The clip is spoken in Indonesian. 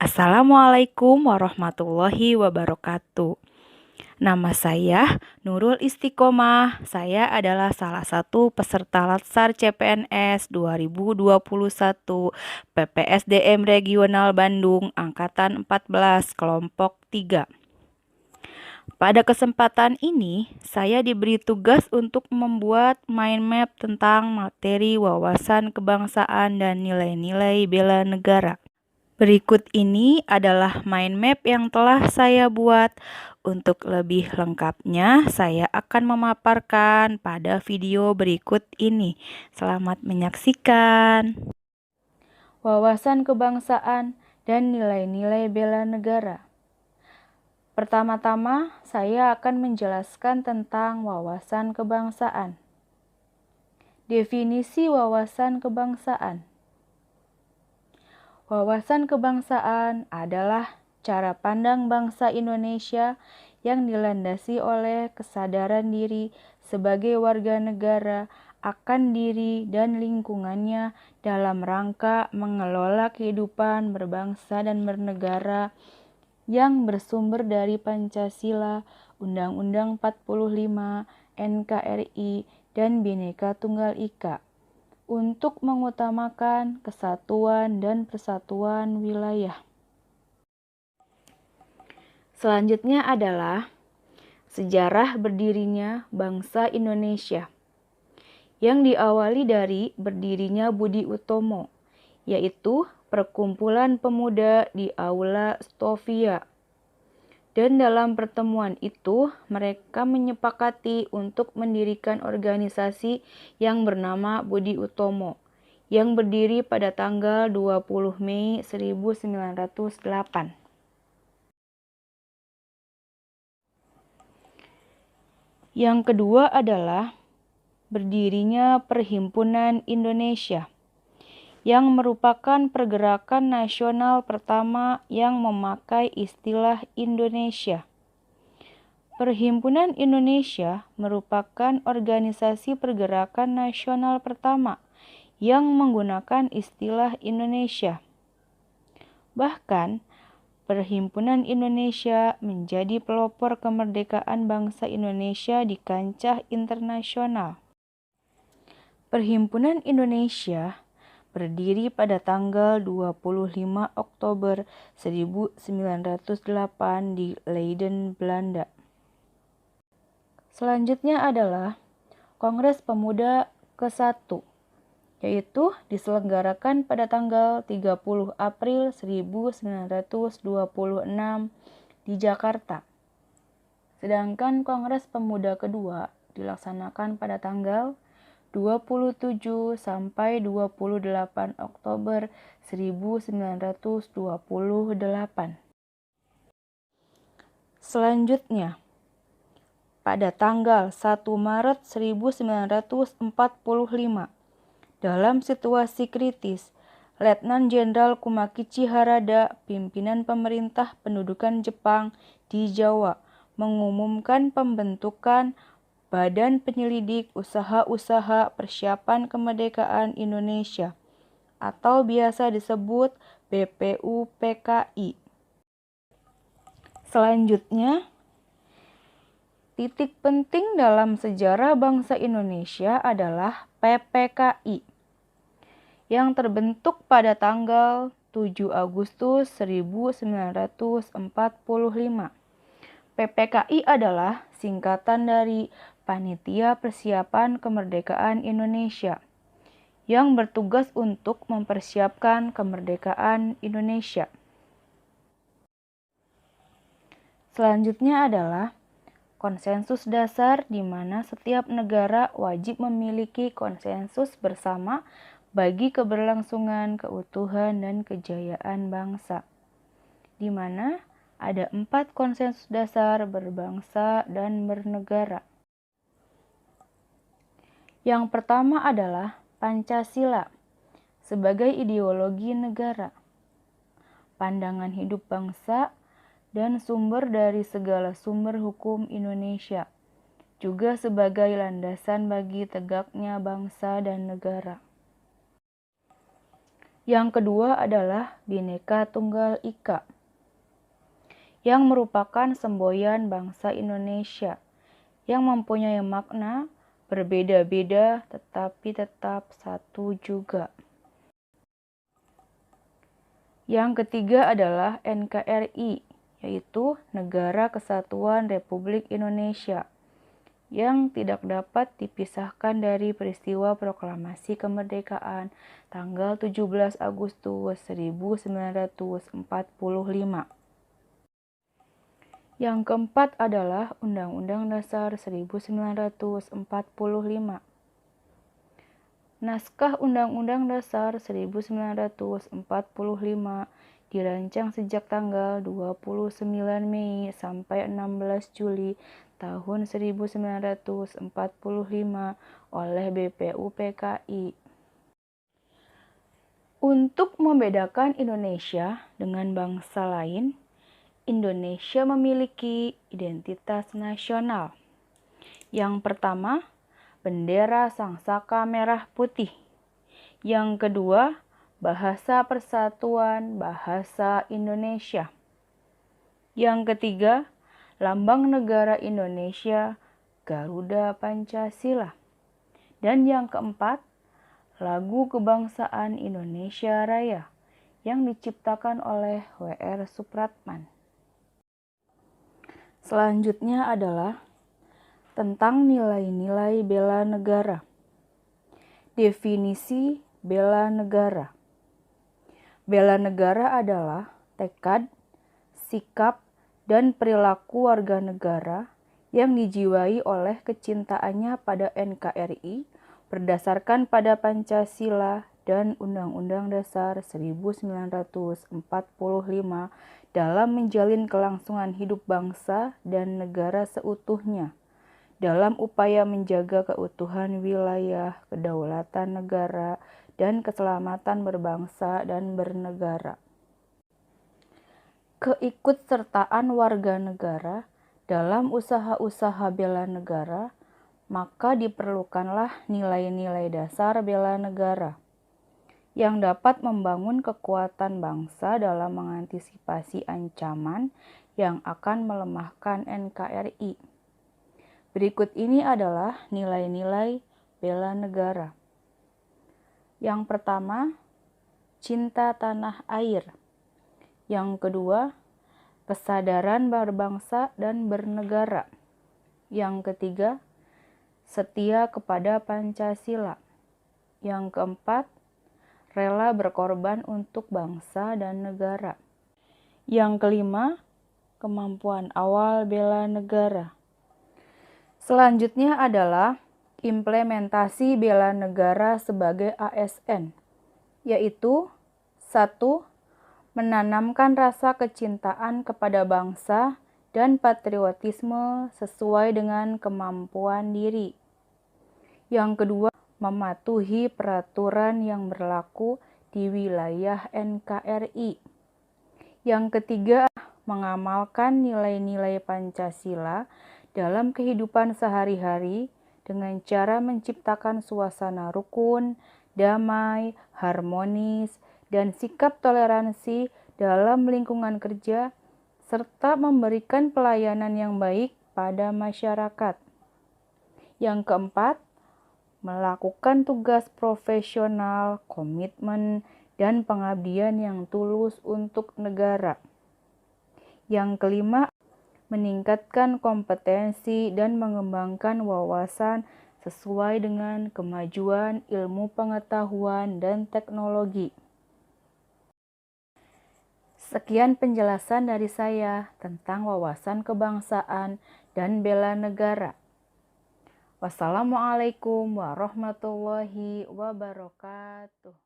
Assalamualaikum warahmatullahi wabarakatuh. Nama saya Nurul Istiqomah. Saya adalah salah satu peserta Latsar CPNS 2021 PPSDM Regional Bandung Angkatan 14 Kelompok 3. Pada kesempatan ini, saya diberi tugas untuk membuat mind map tentang materi wawasan kebangsaan dan nilai-nilai bela negara. Berikut ini adalah mind map yang telah saya buat. Untuk lebih lengkapnya, saya akan memaparkan pada video berikut ini. Selamat menyaksikan. Wawasan kebangsaan dan nilai-nilai bela negara. Pertama-tama, saya akan menjelaskan tentang wawasan kebangsaan. Definisi wawasan kebangsaan. Wawasan kebangsaan adalah cara pandang bangsa Indonesia yang dilandasi oleh kesadaran diri sebagai warga negara akan diri dan lingkungannya dalam rangka mengelola kehidupan berbangsa dan bernegara yang bersumber dari Pancasila, Undang-Undang 45, NKRI, dan Bhinneka Tunggal Ika, untuk mengutamakan kesatuan dan persatuan wilayah. Selanjutnya adalah sejarah berdirinya bangsa Indonesia, yang diawali dari berdirinya Budi Utomo, yaitu perkumpulan pemuda di Aula Stovia. Dan dalam pertemuan itu, mereka menyepakati untuk mendirikan organisasi yang bernama Budi Utomo, yang berdiri pada tanggal 20 Mei 1908. Yang kedua adalah berdirinya Perhimpunan Indonesia, yang merupakan pergerakan nasional pertama yang memakai istilah Indonesia. Perhimpunan Indonesia merupakan organisasi pergerakan nasional pertama yang menggunakan istilah Indonesia. Bahkan, Perhimpunan Indonesia menjadi pelopor kemerdekaan bangsa Indonesia di kancah internasional. Perhimpunan Indonesia berdiri pada tanggal 25 Oktober 1908 di Leiden, Belanda. Selanjutnya adalah Kongres Pemuda ke-1, yaitu diselenggarakan pada tanggal 30 April 1926 di Jakarta. Sedangkan Kongres Pemuda kedua dilaksanakan pada tanggal 27 sampai 28 Oktober 1928. Selanjutnya, pada tanggal 1 Maret 1945, dalam situasi kritis, Letnan Jenderal Kumakichi Harada, pimpinan pemerintah pendudukan Jepang di Jawa, mengumumkan pembentukan Badan Penyelidik Usaha-Usaha Persiapan Kemerdekaan Indonesia, atau biasa disebut BPUPKI. Selanjutnya, titik penting dalam sejarah bangsa Indonesia adalah PPKI, yang terbentuk pada tanggal 7 Agustus 1945. PPKI adalah singkatan dari Panitia Persiapan Kemerdekaan Indonesia, yang bertugas untuk mempersiapkan kemerdekaan Indonesia. Selanjutnya adalah konsensus dasar, di mana setiap negara wajib memiliki konsensus bersama bagi keberlangsungan, keutuhan, dan kejayaan bangsa, di mana ada 4 konsensus dasar berbangsa dan bernegara. Yang pertama adalah Pancasila sebagai ideologi negara, pandangan hidup bangsa, dan sumber dari segala sumber hukum Indonesia, juga sebagai landasan bagi tegaknya bangsa dan negara. Yang kedua adalah Bhinneka Tunggal Ika, yang merupakan semboyan bangsa Indonesia, yang mempunyai makna berbeda-beda tetapi tetap satu juga. Yang ketiga adalah NKRI, yaitu Negara Kesatuan Republik Indonesia, yang tidak dapat dipisahkan dari peristiwa proklamasi kemerdekaan tanggal 17 Agustus 1945. Yang keempat adalah Undang-Undang Dasar 1945. Naskah Undang-Undang Dasar 1945 dirancang sejak tanggal 29 Mei sampai 16 Juli tahun 1945 oleh BPUPKI. Untuk membedakan Indonesia dengan bangsa lain, Indonesia memiliki identitas nasional. Yang pertama, bendera Sangsaka Merah Putih. Yang kedua, Bahasa Persatuan Bahasa Indonesia. Yang ketiga, Lambang Negara Indonesia Garuda Pancasila. Dan yang keempat, Lagu Kebangsaan Indonesia Raya yang diciptakan oleh W.R. Supratman. Selanjutnya adalah tentang nilai-nilai bela negara. Definisi bela negara. Bela negara adalah tekad, sikap, dan perilaku warga negara yang dijiwai oleh kecintaannya pada NKRI berdasarkan pada Pancasila dan Undang-Undang Dasar 1945 dalam menjalin kelangsungan hidup bangsa dan negara seutuhnya, dalam upaya menjaga keutuhan wilayah, kedaulatan negara, dan keselamatan berbangsa dan bernegara. Keikutsertaan warga negara dalam usaha-usaha bela negara, maka diperlukanlah nilai-nilai dasar bela negara yang dapat membangun kekuatan bangsa dalam mengantisipasi ancaman yang akan melemahkan NKRI. Berikut ini adalah nilai-nilai bela negara. Yang pertama, cinta tanah air. Yang kedua, kesadaran berbangsa dan bernegara. Yang ketiga, setia kepada Pancasila. Yang keempat, rela berkorban untuk bangsa dan negara. Yang kelima, kemampuan awal bela negara. Selanjutnya adalah implementasi bela negara sebagai ASN, yaitu 1. Menanamkan rasa kecintaan kepada bangsa dan patriotisme sesuai dengan kemampuan diri. Yang kedua, mematuhi peraturan yang berlaku di wilayah NKRI. Yang ketiga, mengamalkan nilai-nilai Pancasila dalam kehidupan sehari-hari dengan cara menciptakan suasana rukun, damai, harmonis, dan sikap toleransi dalam lingkungan kerja, serta memberikan pelayanan yang baik pada masyarakat. Yang keempat, melakukan tugas profesional, komitmen, dan pengabdian yang tulus untuk negara. Yang kelima, meningkatkan kompetensi dan mengembangkan wawasan sesuai dengan kemajuan ilmu pengetahuan dan teknologi. Sekian penjelasan dari saya tentang wawasan kebangsaan dan bela negara. Wassalamualaikum warahmatullahi wabarakatuh.